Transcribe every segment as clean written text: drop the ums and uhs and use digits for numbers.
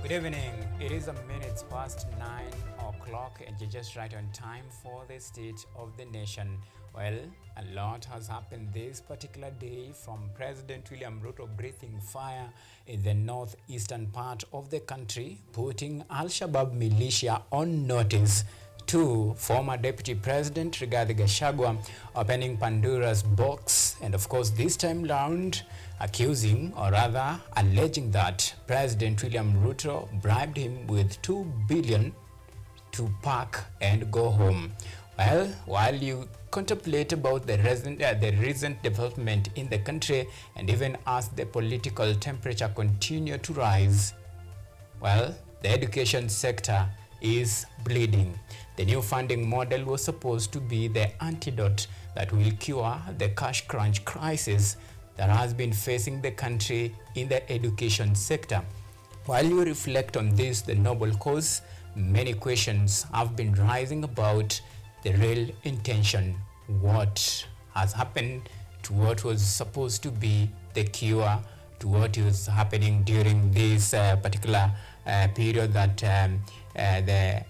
Good evening. It is a minute past 9 o'clock and you're just right on time for the state of the nation. Well, a lot has happened this particular day, from President William Ruto breathing fire in the northeastern part of the country, putting Al-Shabaab militia on notice, to former Deputy President Rigathi Gachagua opening Pandora's box, and of course this time round accusing, or rather alleging, that President William Ruto bribed him with 2 billion to pack and go home. Well, while you contemplate about the recent development in the country, and even as the political temperature continue to rise, well, the education sector is bleeding. The new funding model was supposed to be the antidote that will cure the cash crunch crisis that has been facing the country in the education sector. While you reflect on this, the noble cause, many questions have been rising about the real intention. What has happened to what was supposed to be the cure to what is happening during this particular period that the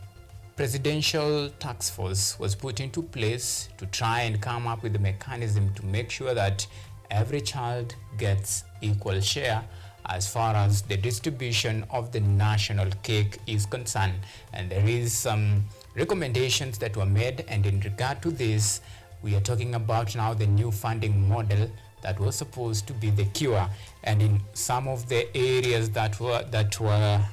Presidential Task Force was put into place to try and come up with a mechanism to make sure that every child gets equal share as far as the distribution of the national cake is concerned. And there is some recommendations that were made, and in regard to this, we are talking about now the new funding model that was supposed to be the cure. And in some of the areas that were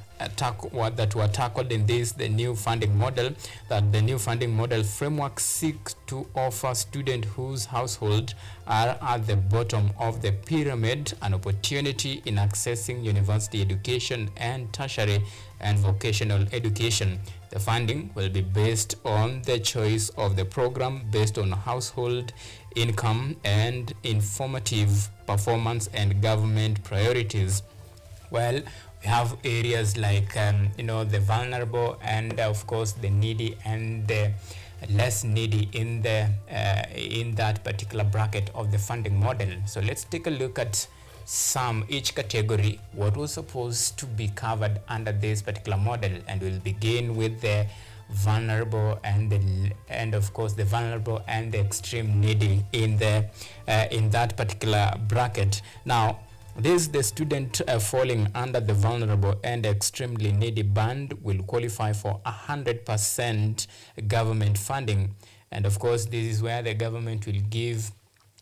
tackled in this, the new funding model, that the new funding model framework seeks to offer students whose household are at the bottom of the pyramid an opportunity in accessing university education and tertiary and vocational education. The funding will be based on the choice of the program based on household income and informative performance and government priorities. Well, we have areas like the vulnerable, and of course the needy and the less needy in that particular bracket of the funding model. So let's take a look at each category, what was supposed to be covered under this particular model, and we'll begin with the vulnerable and of course the vulnerable and the extreme needy in that particular bracket. Now, the student falling under the vulnerable and extremely needy band will qualify for 100% government funding. And of course, this is where the government will give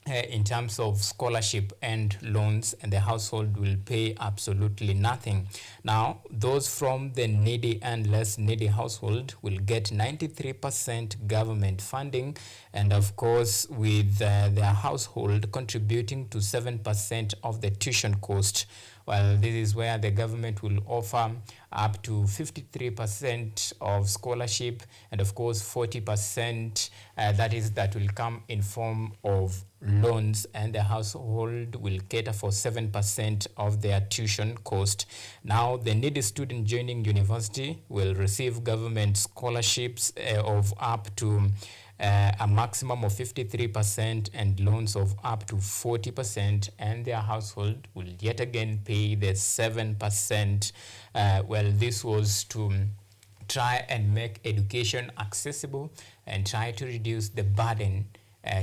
in terms of scholarship and loans, and the household will pay absolutely nothing. Now, those from the needy and less needy household will get 93% government funding, and of course with their household contributing to 7% of the tuition cost. Well, this is where the government will offer up to 53% of scholarship, and of course 40% that will come in form of loans, and the household will cater for 7% of their tuition cost. Now, the needy student joining university will receive government scholarships of up to a maximum of 53% and loans of up to 40%, and their household will yet again pay the 7%. Well, this was to try and make education accessible and try to reduce the burden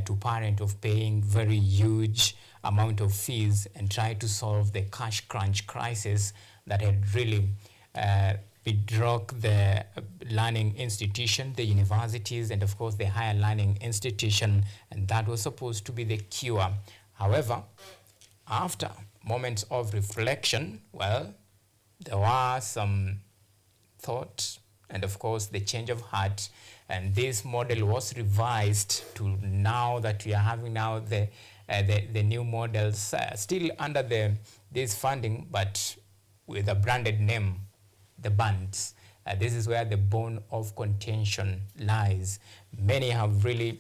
to parents of paying very huge amount of fees, and try to solve the cash crunch crisis that had really bedrock the learning institution, the universities, and of course the higher learning institution, and that was supposed to be the cure. However, after moments of reflection, well, there were some thought and of course the change of heart, and this model was revised to now that we are having now the new models still under this funding, but with a branded name, the bands. This is where the bone of contention lies. Many have really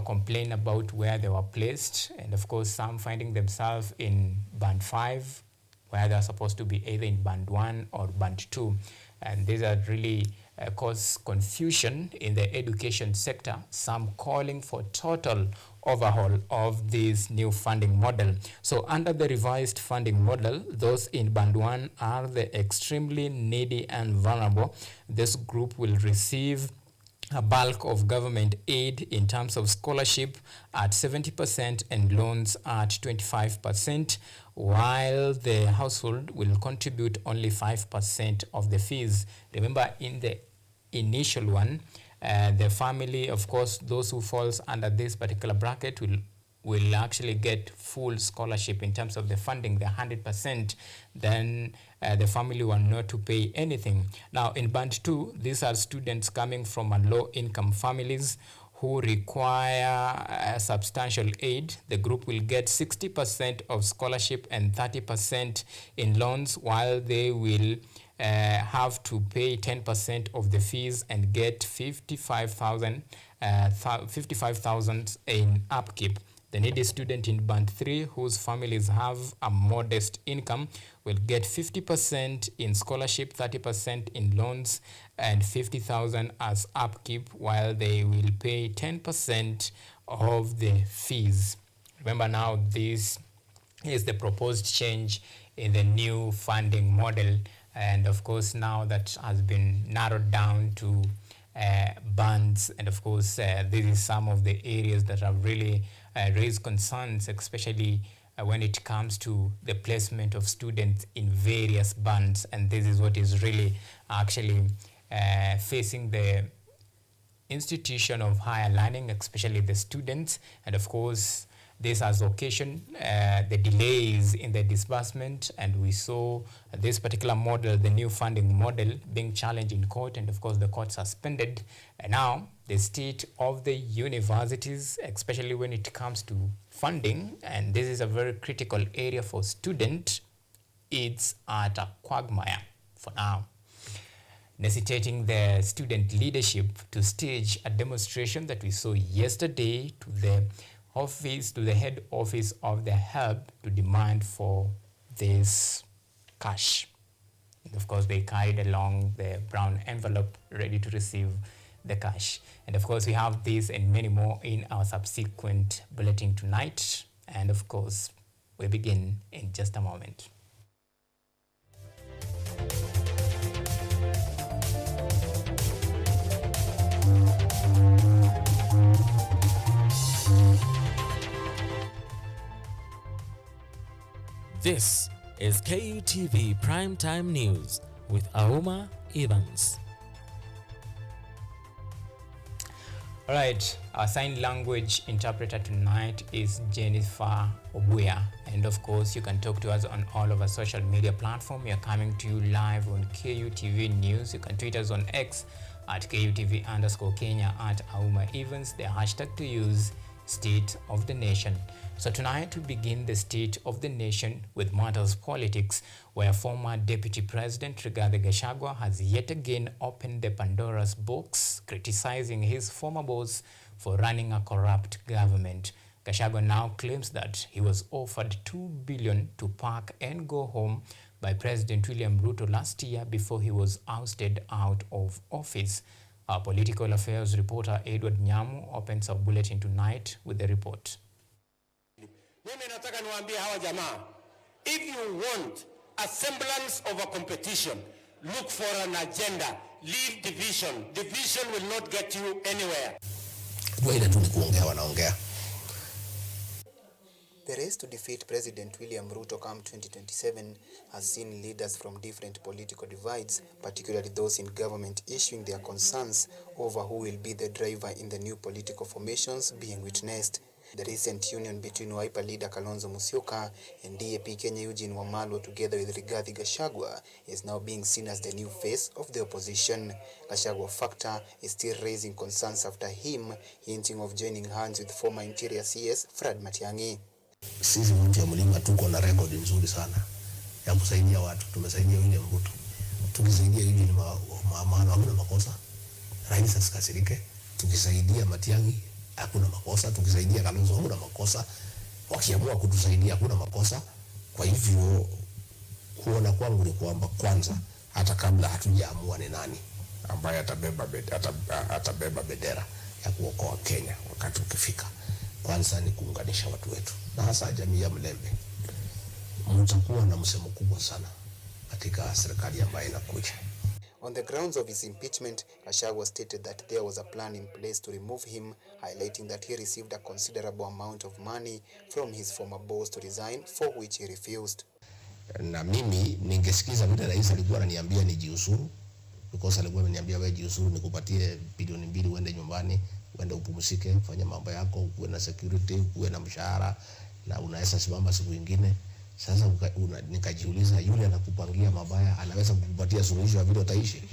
complained about where they were placed, and of course some finding themselves in band 5, where they're supposed to be either in band 1 or band 2. And these are really cause confusion in the education sector, some calling for total overhaul of this new funding model. So under the revised funding model, those in Band 1 are the extremely needy and vulnerable. This group will receive a bulk of government aid in terms of scholarship at 70% and loans at 25%, while the household will contribute only 5% of the fees. Remember, in the initial one, the family, of course, those who falls under this particular bracket will actually get full scholarship in terms of the funding, the 100%. Then the family will not to pay anything. Now in Band 2, these are students coming from low-income families who require substantial aid. The group will get 60% of scholarship and 30% in loans, while they will have to pay 10% of the fees and get 55,000 in upkeep. The needy student in Band 3, whose families have a modest income, will get 50% in scholarship, 30% in loans, and 50,000 as upkeep, while they will pay 10% of the fees. Remember now, this is the proposed change in the new funding model, and of course now that has been narrowed down to bands, and of course this is some of the areas that have really raised concerns, especially when it comes to the placement of students in various bands, and this is what is really actually facing the institution of higher learning, especially the students. And of course this has occasioned the delays in the disbursement, and we saw this particular model, the new funding model, being challenged in court, and of course the court suspended. And now the state of the universities, especially when it comes to funding, and this is a very critical area for students, it's at a quagmire for now, necessitating the student leadership to stage a demonstration that we saw yesterday to the head office of the hub to demand for this cash. And of course they carried along the brown envelope ready to receive the cash. And of course we have this and many more in our subsequent bulletin tonight, and of course we begin in just a moment. This is KUTV Primetime News with Auma Evans. All right, our sign language interpreter tonight is Jennifer Obuya. And of course, you can talk to us on all of our social media platforms. We are coming to you live on KUTV News. You can tweet us on X at KUTV_Kenya, at Auma Evans. The hashtag to use, State of the Nation. So tonight we begin the State of the Nation with matters politics, where former Deputy President Rigathi Gachagua has yet again opened the Pandora's box, criticizing his former boss for running a corrupt government. Gachagua now claims that he was offered $2 billion to pack and go home by President William Ruto last year before he was ousted out of office. Our political affairs reporter Edward Nyamu opens our bulletin tonight with the report. Mimi nataka niwaambie hawa jamaa, if you want a semblance of a competition, look for an agenda, leave division. Division will not get you anywhere. The race to defeat President William Ruto come 2027 has seen leaders from different political divides, particularly those in government, issuing their concerns over who will be the driver in the new political formations being witnessed. The recent union between Wiper leader Kalonzo Musyoka and DAP Kenya Eugene Wamalwa together with Rigathi Gachagua is now being seen as the new face of the opposition. Gachagua factor is still raising concerns after him hinting of joining hands with former Interior CS Fred Matiang'i. Sisi mtu ya mlima tuko na record nzuri sana ya kusaidia watu. Tumesaidia William Ruto, tukisaidia Eugene maana hakuna makosa, rais asikasirike. Tukisaidia Matiang'i hakuna makosa, tukisaidia Kalonzo hakuna makosa, wakiamua kutusaidia hakuna makosa. Kwa hivyo kuona kwangu ni kwamba kwanza, hata kabla hatujaamua ni nani, ambaye atabeba bendera ya kuokoa Kenya wakati ukifika. Kwanza ni kuunganisha watu wetu na hasa jamii ya Mlembe. Mtakuwa na msemo kubwa sana katika serikali ambayo inakuja. On the grounds of his impeachment, Gachagua stated that there was a plan in place to remove him, highlighting that he received a considerable amount of money from his former boss to resign, for which he refused. Na mimi ningesikiza vile rais alikuwa ananiambia nijiuzuru, because alikuwa ananiambia wewe jiuzuru nikupatie bilioni 2 uende nyumbani, uende upumzike, fanya mambo yako, uwe na security, uwe na mshahara na unaweza simama siku nyingine. Sasa nikajiuliza, yule anakupangia mabaya anaweza kukupatia suluhisho ya vile utaishi?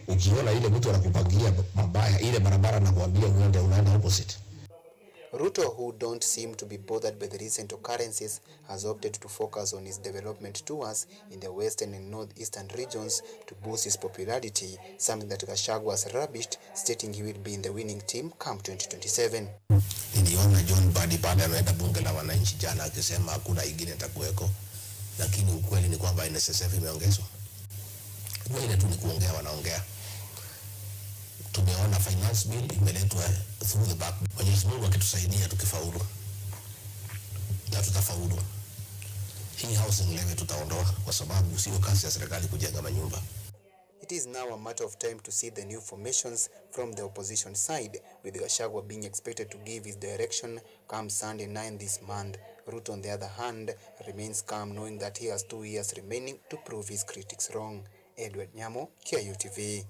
Ukiona ile mtu anakupangia mabaya, ile barabara anakuambia unaenda opposite. Ruto, who don't seem to be bothered by the recent occurrences, has opted to focus on his development tours in the western and northeastern regions to boost his popularity, something that Gachagua has rubbished, stating he will be in the winning team come 2027. Niliona John Badi pale ameenda bunge la wananchi jana akisema hakuna ingine itakuweko, lakini ukweli ni kwamba NSSF imeongezwa. Wewe tu ni kuongea wanaongea. Tumeona finance bill imeletwa through the back. Mwenyezi Mungu akitusaidia tukifaulu, na tutafaulu, hii housing levy tutaondoa kwa sababu sio kazi ya serikali kujenga manyumba. It is now a matter of time to see the new formations from the opposition side, with Gachagua being expected to give his direction come Sunday 9 this month. Ruto, on the other hand, remains calm, knowing that he has 2 years remaining to prove his critics wrong. Edward Nyamo, KUTV.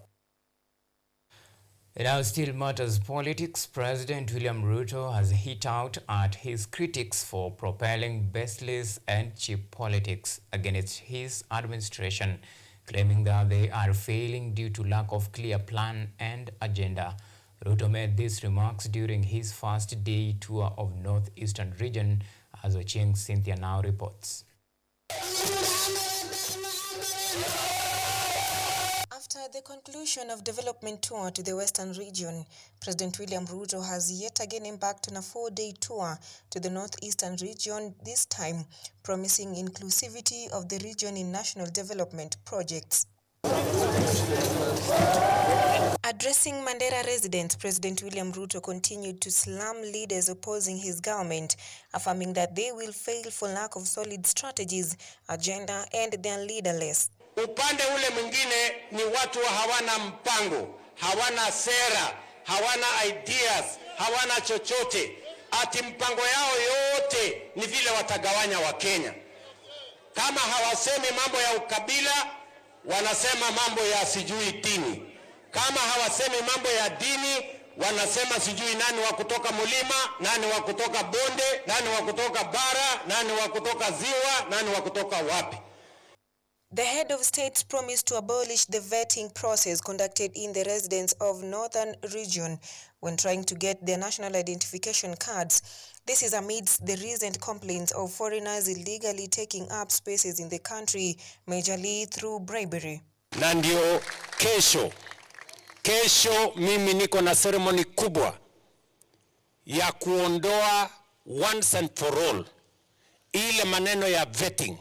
It now still matters politics. President William Ruto has hit out at his critics for propelling baseless and cheap politics against his administration, claiming that they are failing due to lack of clear plan and agenda. Ruto made these remarks during his first day tour of northeastern region, as Ochieng Cynthia now reports. After the conclusion of development tour to the western region, President William Ruto has yet again embarked on a 4-day tour to the northeastern region, this time promising inclusivity of the region in national development projects. Addressing Mandera residents, President William Ruto continued to slam leaders opposing his government, affirming that they will fail for lack of solid strategies, agenda, and they are leaderless. Upande ule mwingine ni watu hawana mpango, hawana sera, hawana ideas, hawana chochote. Ati mpango yao yote ni vile watagawanya Wakenya. Kama hawasemi mambo ya ukabila, wanasema mambo ya sijui dini. Kama hawasemi mambo ya dini, wanasema sijui nani wa kutoka mulima, nani wa kutoka bonde, nani wa kutoka bara, nani wa kutoka ziwa, nani wa kutoka wapi. The head of state promised to abolish the vetting process conducted in the residents of northern region when trying to get their national identification cards. This is amidst the recent complaints of foreigners illegally taking up spaces in the country, majorly through bribery. Na ndio kesho mimi niko na ceremony kubwa ya kuondoa once and for all ile maneno ya vetting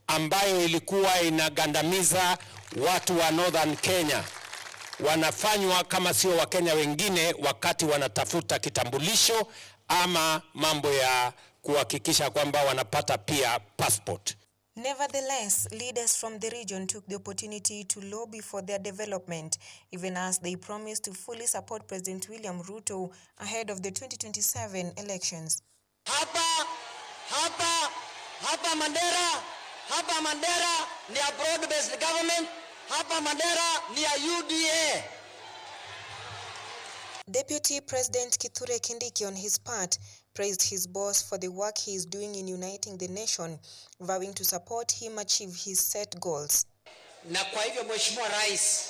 ambayo ilikuwa inagandamiza watu wa Northern Kenya. Wanafanywa kama sio Wakenya wengine wakati wanatafuta kitambulisho ama mambo ya kuhakikisha kwamba wanapata pia passport. Nevertheless, leaders from the region took the opportunity to lobby for their development, even as they promised to fully support President William Ruto ahead of the 2027 elections. Hapa Mandera ni a broad-based government. Hapa Mandera ni a UDA. Deputy President Kithure Kindiki, on his part, praised his boss for the work he is doing in uniting the nation, vowing to support him achieve his set goals. Na kwa hivyo Mheshimiwa Rais,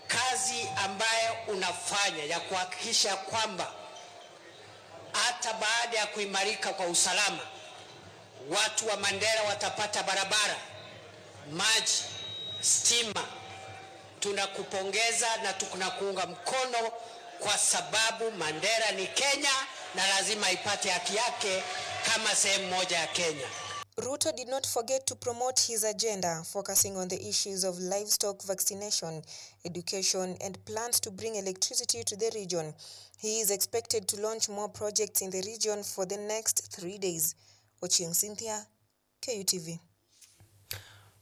kazi ambayo unafanya ya kuhakikisha kwamba hata baada ya kuimarika kwa usalama, watu wa Mandera watapata barabara, maji, stima, tunakupongeza na tunakuunga mkono, kwa sababu Mandera ni Kenya na lazima ipate haki yake kama sehemu moja ya Kenya. Ruto did not forget to promote his agenda, focusing on the issues of livestock vaccination, education, and plans to bring electricity to the region. He is expected to launch more projects in the region for the next 3 days. Ochieng Cynthia, KUTV.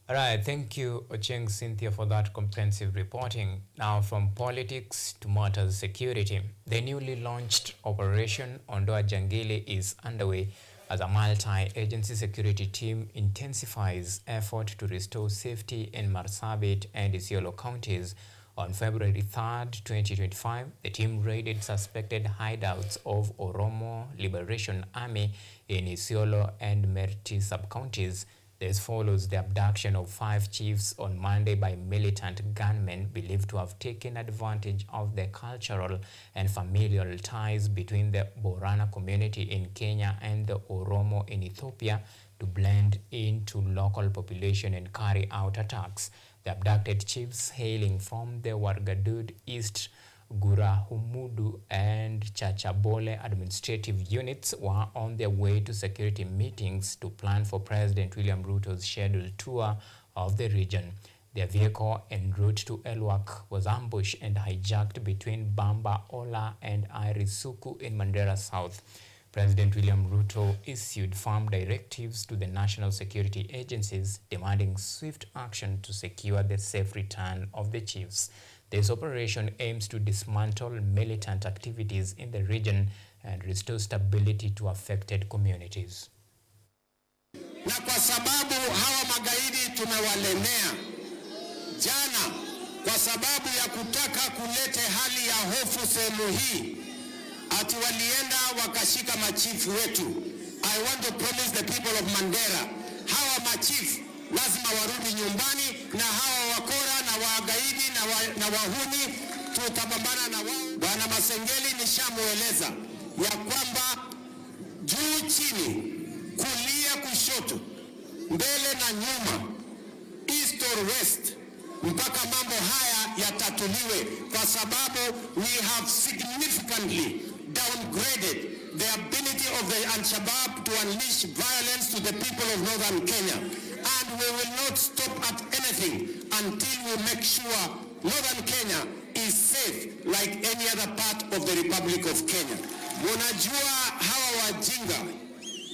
All right, thank you, Ochieng Cynthia, for that comprehensive reporting. Now, from politics to matters security, the newly launched Operation Ondoa Jangili is underway as a multi-agency security team intensifies effort to restore safety in Marsabit and Isiolo counties. On February 3rd, 2025, the team raided suspected hideouts of Oromo Liberation Army in Isiolo and Merti sub-counties. This follows the abduction of 5 chiefs on Monday by militant gunmen believed to have taken advantage of the cultural and familial ties between the Borana community in Kenya and the Oromo in Ethiopia to blend into local population and carry out attacks. The abducted chiefs, hailing from the Wargadud East, Gurahumudu and Chachabole administrative units, were on their way to security meetings to plan for President William Ruto's scheduled tour of the region. Their vehicle en route to Elwak was ambushed and hijacked between Bamba Ola and Irisuku in Mandera South. President William Ruto issued firm directives to the national security agencies demanding swift action to secure the safe return of the chiefs. This operation aims to dismantle militant activities in the region and restore stability to affected communities. Na kwa sababu hawa magaidi tumewalemea jana kwa sababu ya kutaka kulete hali ya hofu sehemu hii, ati walienda wakashika machifu wetu. I want to promise the people of Mandera, hawa machifu lazima warudi nyumbani, na hawa wakora na wagaidi na wahuni tutapambana na wao. Bwana Masengeli nishamueleza ya kwamba juu chini, kulia kushoto, mbele na nyuma, east or west, mpaka mambo haya yatatuliwe, kwa sababu we have significantly downgraded the ability of the Al-Shabaab to unleash violence to the people of northern Kenya. And we will not stop at anything until we make sure northern Kenya is safe like any other part of the Republic of Kenya. Unajua hawa wajinga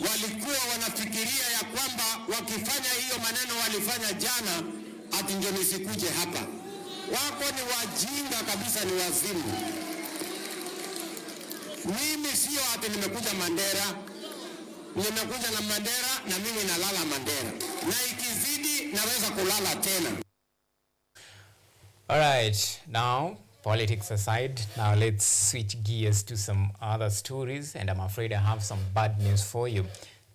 walikuwa wanafikiria ya kwamba wakifanya hiyo maneno walifanya jana, ati ndio nisikuje hapa. Wako ni wajinga kabisa, ni wazimu. Mimi sio ati nimekuja Mandera. Nimekuja na Mandera na mimi nalala Mandera. Na ikizidi naweza kulala tena. All right, now politics aside, now let's switch gears to some other stories, and I'm afraid I have some bad news for you.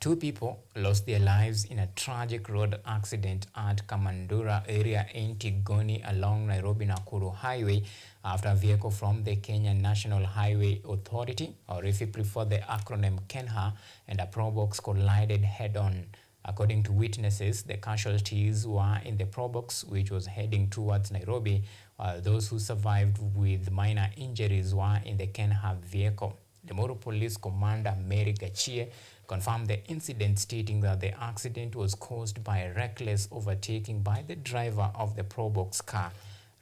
2 people lost their lives in a tragic road accident at Kamandura area in Tigoni along Nairobi-Nakuru Highway after a vehicle from the Kenya National Highway Authority, or if you prefer the acronym KENHA, and a Probox collided head-on. According to witnesses, the casualties were in the Probox, which was heading towards Nairobi, while those who survived with minor injuries were in the KENHA vehicle. Limuru Police Commander Mary Gachie confirmed the incident, stating that the accident was caused by a reckless overtaking by the driver of the Probox car.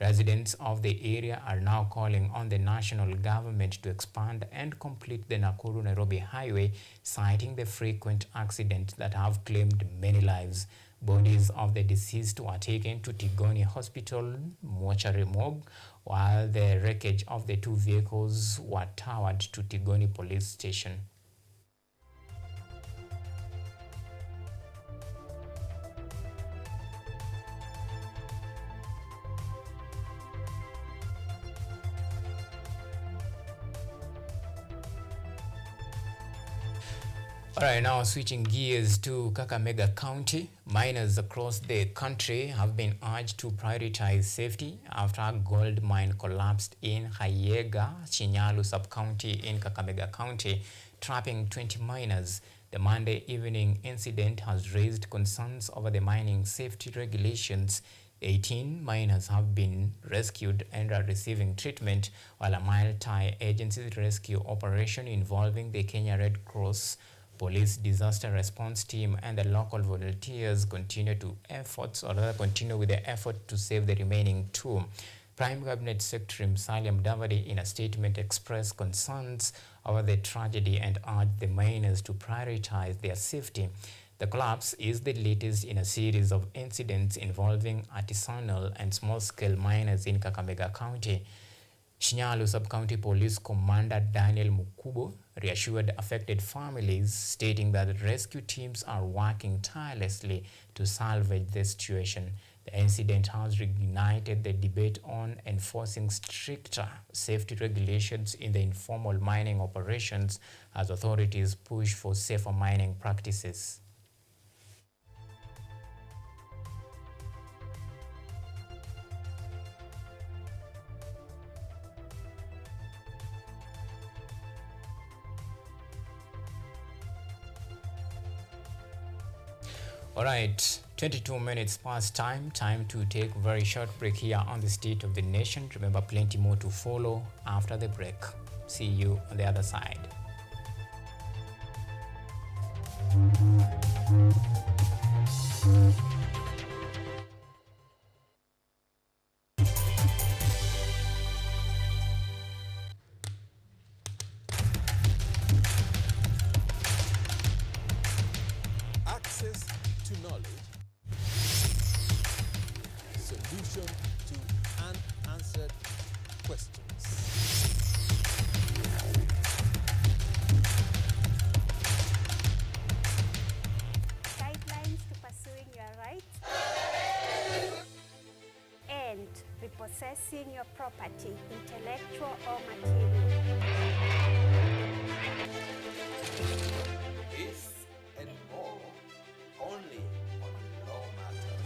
Residents of the area are now calling on the national government to expand and complete the Nakuru-Nairobi highway, citing the frequent accidents that have claimed many lives. Bodies of the deceased were taken to Tigoni Hospital mortuary morgue, while the wreckage of the 2 vehicles were towed to Tigoni Police Station. All right, now switching gears to Kakamega County, miners across the country have been urged to prioritize safety after a gold mine collapsed in Hayega, Chinyalu sub-county in Kakamega County, trapping 20 miners. The Monday evening incident has raised concerns over the mining safety regulations. 18 miners have been rescued and are receiving treatment, while a multi-agency rescue operation involving the Kenya Red Cross, Police disaster response team and the local volunteers continue with their effort to save the remaining two. Prime Cabinet Secretary Musalia Mudavadi in a statement expressed concerns over the tragedy and urged the miners to prioritize their safety. The collapse is the latest in a series of incidents involving artisanal and small-scale miners in Kakamega County. Shinyalu Sub-County Police Commander Daniel Mukubo reassured affected families, stating that rescue teams are working tirelessly to salvage the situation. The incident has reignited the debate on enforcing stricter safety regulations in the informal mining operations as authorities push for safer mining practices. All right, 22 minutes past time to take a very short break here on the State of the Nation. Remember, plenty more to follow after the break. See you on the other side. Access to knowledge, solution to unanswered questions. Guidelines to pursuing your rights and repossessing your property, intellectual or material. This and more only on Law Matters.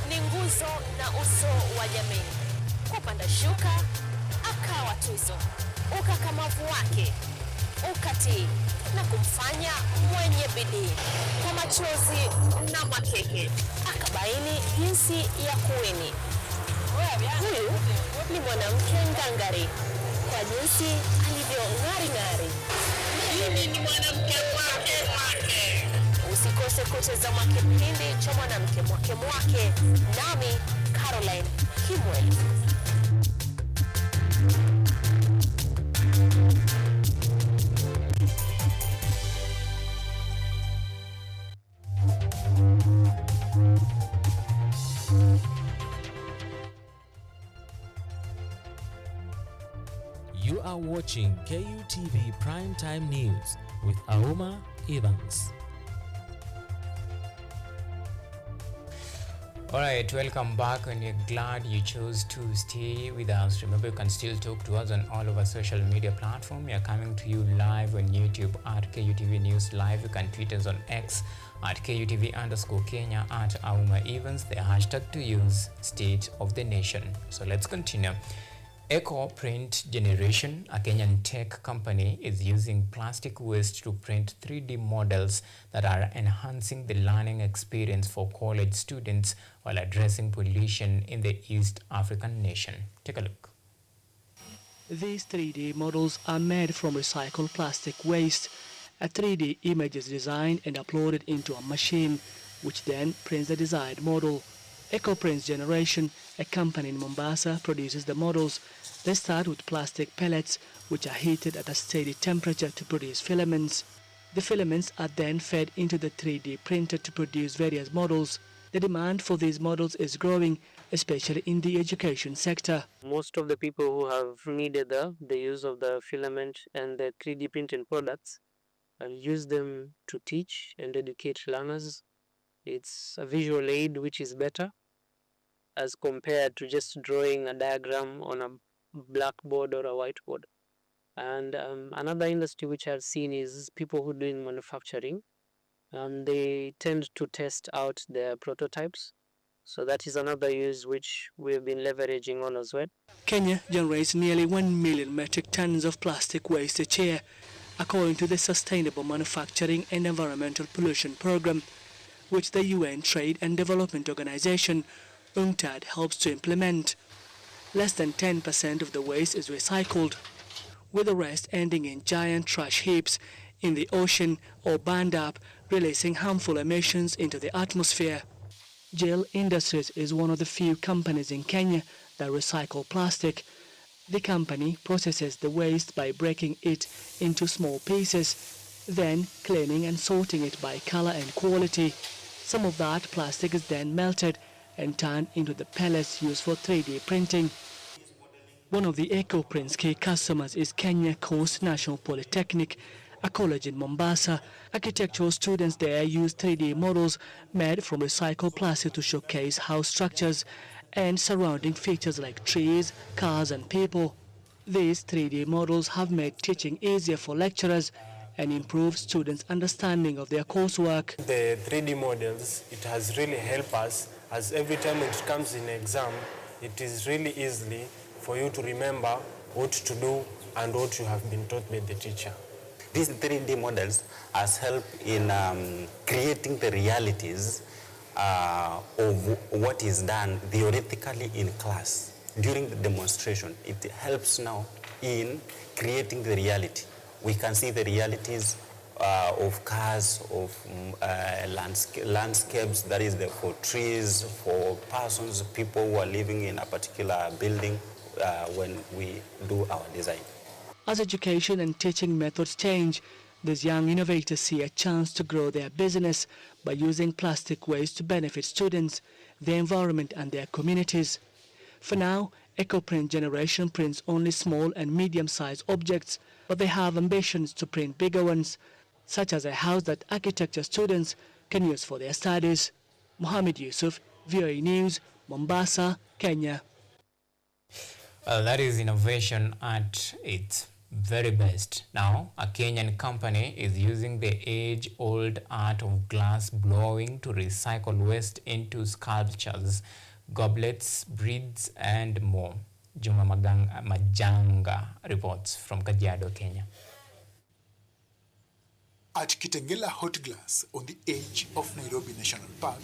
Ni nguzo na uso wa jamii. Kupanda shuka, akawa tuzo. Ukakamavu wake, ukatii na kumfanya mwenye bidii. Kwa machozi na makeke, akabaini jinsi ya kuweni. Huyu ni mwanamke ngangari, kwa jinsi alivyo ng'ari-ng'ari. Mimi ni mwanamke mwake. Usikose kutazama kipindi cha mwanamke mwake, nami Caroline Kimweli. You are watching KUTV Primetime News with Auma Evans. All right, welcome back, and we're glad you chose to stay with us. Remember, you can still talk to us on all of our social media platforms. We are coming to you live on YouTube at KUTV News Live. You can tweet us on X at KUTV_Kenya, at Auma Evans. The hashtag to use, State of the Nation. So let's continue. Eco Print Generation, a Kenyan tech company, is using plastic waste to print 3D models that are enhancing the learning experience for college students while addressing pollution in the East African nation. Take a look. These 3D models are made from recycled plastic waste. A 3D image is designed and uploaded into a machine, which then prints the desired model. Eco Print Generation, a company in Mombasa, produces the models. They start with plastic pellets, which are heated at a steady temperature to produce filaments. The filaments are then fed into the 3D printer to produce various models. The demand for these models is growing, especially in the education sector. Most of the people who have needed the use of the filament and the 3D printing products use them to teach and educate learners. It's a visual aid which is better as compared to just drawing a diagram on a blackboard or a whiteboard. And another industry which I've seen is people who are doing manufacturing. They tend to test out their prototypes So that is another use which we've been leveraging on as well. Kenya generates nearly 1 million metric tons of plastic waste each year, according to the Sustainable Manufacturing and Environmental Pollution Program, which the UN Trade and Development Organization, UNCTAD, helps to implement. Less than 10% of the waste is recycled, with the rest ending in giant trash heaps in the ocean or burned up, releasing harmful emissions into the atmosphere. GIL Industries is one of the few companies in Kenya that recycle plastic. The company processes the waste by breaking it into small pieces, then cleaning and sorting it by color and quality. Some of that plastic is then melted and turned into the pellets used for 3D printing. One of the EcoPrint's key customers is Kenya Coast National Polytechnic, a college in Mombasa. Architectural students there use 3D models made from recycled plastic to showcase house structures and surrounding features like trees, cars and people. These 3D models have made teaching easier for lecturers and improved students' understanding of their coursework. The 3D models, it has really helped us, as every time it comes in exam, it is really easy for you to remember what to do and what you have been taught by the teacher. These 3D models has helped in creating the realities of what is done theoretically in class. During the demonstration, it helps now in creating the reality. We can see the realities of cars, of landscapes, that is for trees, for persons, people who are living in a particular building when we do our design. As education and teaching methods change, these young innovators see a chance to grow their business by using plastic waste to benefit students, the environment and their communities. For now, EcoPrint generation prints only small and medium-sized objects, but they have ambitions to print bigger ones, such as a house that architecture students can use for their studies. Mohammed Yusuf, VOA News, Mombasa, Kenya. Well, that is innovation at its very best. Now, a Kenyan company is using the age-old art of glass blowing to recycle waste into sculptures, goblets, beads, and more. Juma Majanga reports from Kajiado, Kenya. At Kitengela Hot Glass on the edge of Nairobi National Park,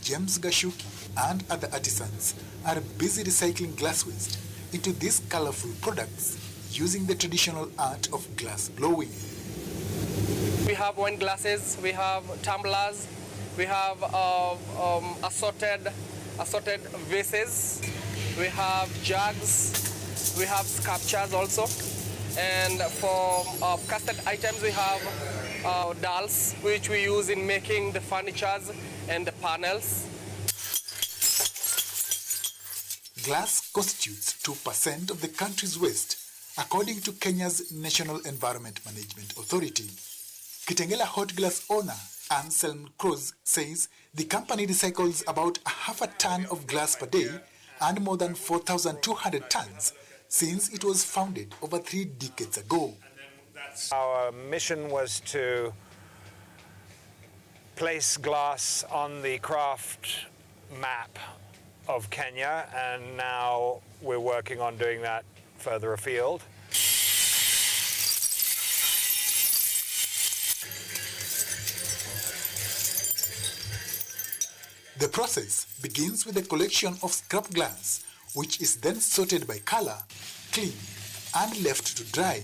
James Gashuki and other artisans are busy recycling glass waste into these colorful products using the traditional art of glass blowing. We have wine glasses, we have tumblers, we have assorted vases, we have jugs, we have sculptures also, and for custom items we have dolls, which we use in making the furnitures and the panels. Glass constitutes 2% of the country's waste, according to Kenya's National Environment Management Authority. Kitengela Hot Glass owner Anselm Cruz says the company recycles about half a ton of glass per day and more than 4,200 tons since it was founded over 3 decades ago. Our mission was to place glass on the craft map of Kenya, and now we're working on doing that further afield. The process begins with the collection of scrap glass, which is then sorted by color, cleaned, and left to dry.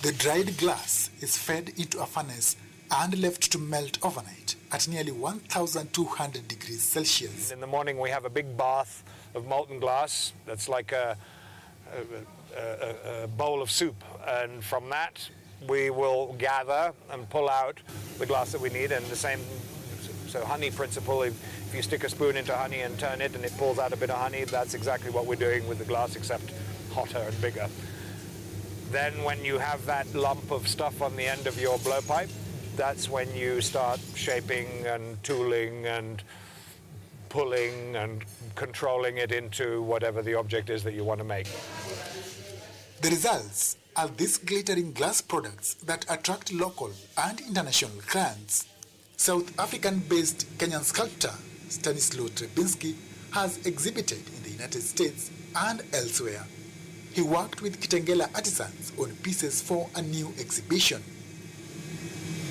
The dried glass is fed into a furnace and left to melt overnight at nearly 1,200 degrees Celsius. In the morning we have a big bath of molten glass that's like a bowl of soup, and from that we will gather and pull out the glass that we need, and the same, so honey principle, if you stick a spoon into honey and turn it and it pulls out a bit of honey, that's exactly what we're doing with the glass, except hotter and bigger. Then when you have that lump of stuff on the end of your blowpipe, that's when you start shaping and tooling and pulling and controlling it into whatever the object is that you want to make. The results are these glittering glass products that attract local and international clients. South African-based Kenyan sculptor Stanislaw Trebinski has exhibited in the United States and elsewhere. He worked with Kitengela artisans on pieces for a new exhibition.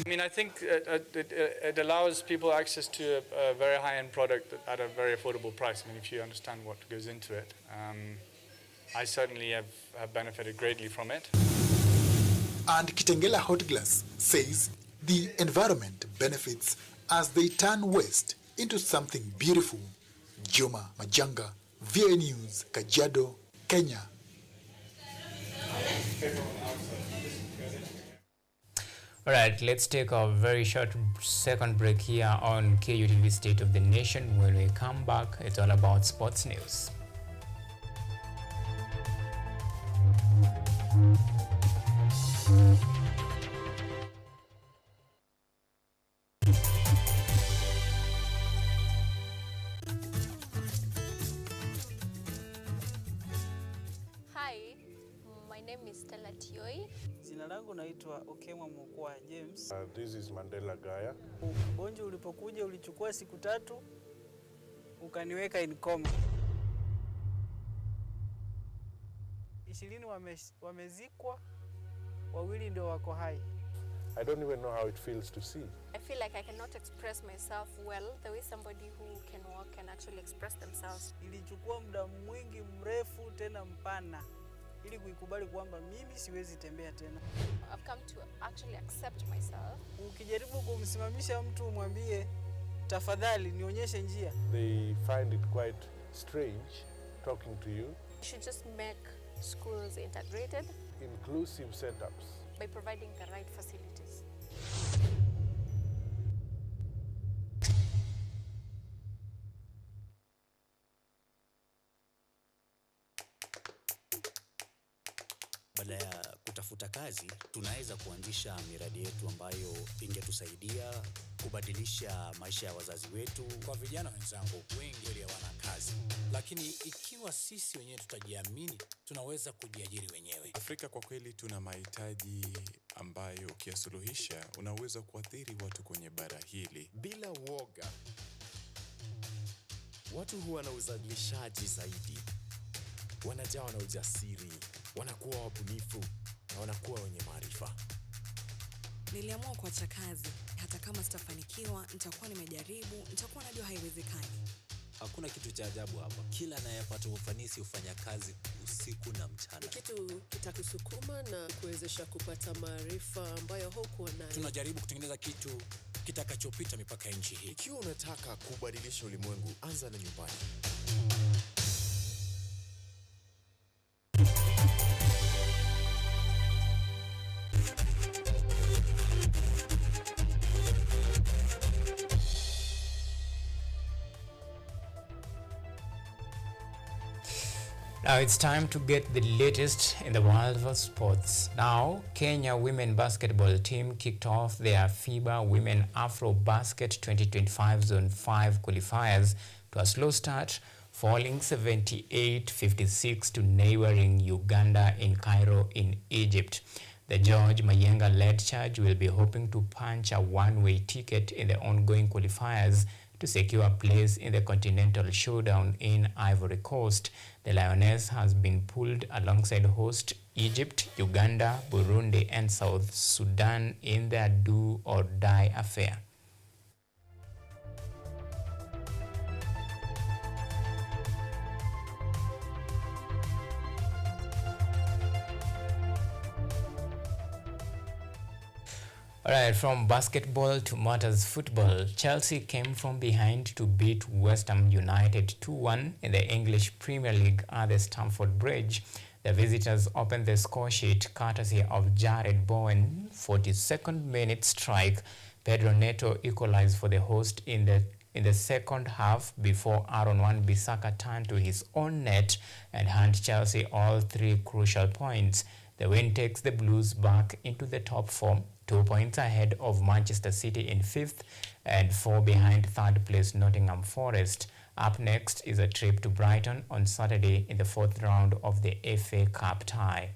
I mean, I think it allows people access to a very high-end product at a very affordable price. I mean, if you understand what goes into it. I certainly have benefited greatly from it. And Kitengela Hot Glass says the environment benefits as they turn waste into something beautiful. Juma Majanga, VA News, Kajiado, Kenya. All right, let's take a very short second break here on KUTV State of the Nation. When we come back, it's all about sports news. Hi, my name is Stella Tioi. Jina langu naitwa Okemwa Mukwa James. This is Mandela Gaya. Ugonjwa ulipokuja ulichukua siku 3 ukaniweka in coma. 20 wamezikwa, 2 ndio wako hai. I don't even know how it feels to see. I feel like I cannot express myself well the way somebody who can walk can actually express themselves. Ilichukua muda mwingi mrefu tena mpana ili kuikubali kwamba mimi siwezi tembea tena. I've come to actually accept myself. Ukijaribu kumsimamisha mtu umwambie tafadhali nionyeshe njia. They find it quite strange talking to you. We should just make schools integrated. Inclusive setups. By providing the right facilities. Badala ya kutafuta kazi, tunaweza kuanzisha miradi yetu ambayo ingetusaidia kubadilisha maisha ya wazazi wetu. Kwa vijana wenzangu, wengi hawana kazi, lakini ikiwa sisi wenyewe tutajiamini, tunaweza kujiajiri wenyewe. Afrika kwa kweli tuna mahitaji ambayo ukiyasuluhisha unaweza kuathiri watu kwenye bara hili. Bila uoga, watu huwa na uzalishaji zaidi, wanajawa na ujasiri, wanakuwa wabunifu na wanakuwa wenye maarifa. Niliamua kuacha kazi, hata kama sitafanikiwa, nitakuwa nimejaribu, nitakuwa najua haiwezekani. Hakuna kitu cha ajabu hapa. Kila anayepata ufanisi hufanya kazi usiku na mchana. Kitu kitakusukuma na kuwezesha kupata maarifa ambayo hukuwa nayo. Tunajaribu kutengeneza kitu kitakachopita mipaka nchi hii. Ikiwa unataka kubadilisha ulimwengu, anza na nyumbani. Now it's time to get the latest in the world of sports. Now, Kenya women basketball team kicked off their FIBA Women Afro Basket 2025 Zone 5 qualifiers to a slow start, falling 78-56 to neighboring Uganda in Cairo in Egypt. The George Mayenga-led charge will be hoping to punch a one-way ticket in the ongoing qualifiers to secure a place in the Continental Showdown in Ivory Coast. The Lioness has been pulled alongside host Egypt, Uganda, Burundi and South Sudan in their do-or-die affair. Alright, from basketball to matters football, Chelsea came from behind to beat West Ham United 2-1 in the English Premier League at the Stamford Bridge. The visitors opened the score sheet courtesy of Jared Bowen, 42nd minute strike. Pedro Neto equalized for the host in the second half before Aaron Wan-Bissaka turned to his own net and handed Chelsea all 3 crucial points. The win takes the Blues back into the top 4, 2 points ahead of Manchester City in 5th and 4 behind third place Nottingham Forest. Up next is a trip to Brighton on Saturday in the 4th round of the FA Cup tie.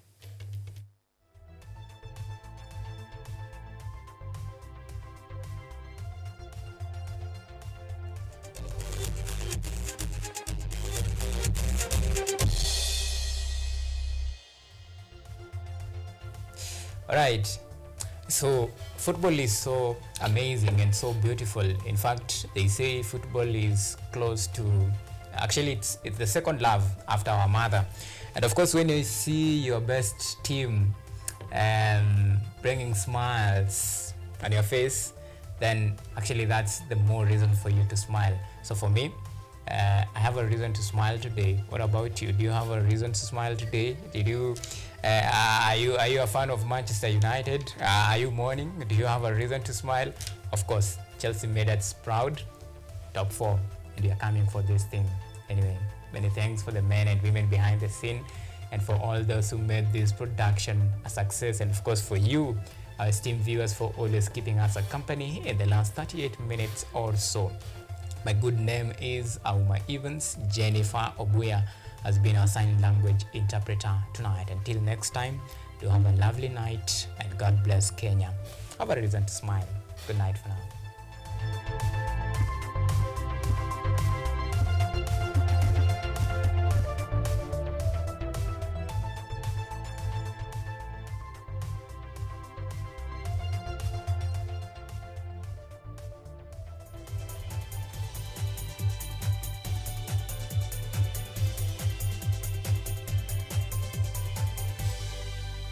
Right. So football is so amazing and so beautiful. In fact, they say football is close to, actually it's the second love after our mother. And of course, when you see your best team bringing smiles on your face, then actually that's the more reason for you to smile. So for me, I have a reason to smile today. What about you? Do you have a reason to smile today? Did you are you a fan of Manchester United? Are you mourning? Do you have a reason to smile? Of course, Chelsea made us proud, top 4, and we are coming for this thing. Anyway, many thanks for the men and women behind the scene, and for all those who made this production a success, and of course for you, our esteemed viewers, for always keeping us a company in the last 38 minutes or so. My good name is Auma Evans. Jennifer Obuya has been our sign language interpreter tonight. Until next time, do have a lovely night and God bless Kenya. Have a reason to smile. Good night for now.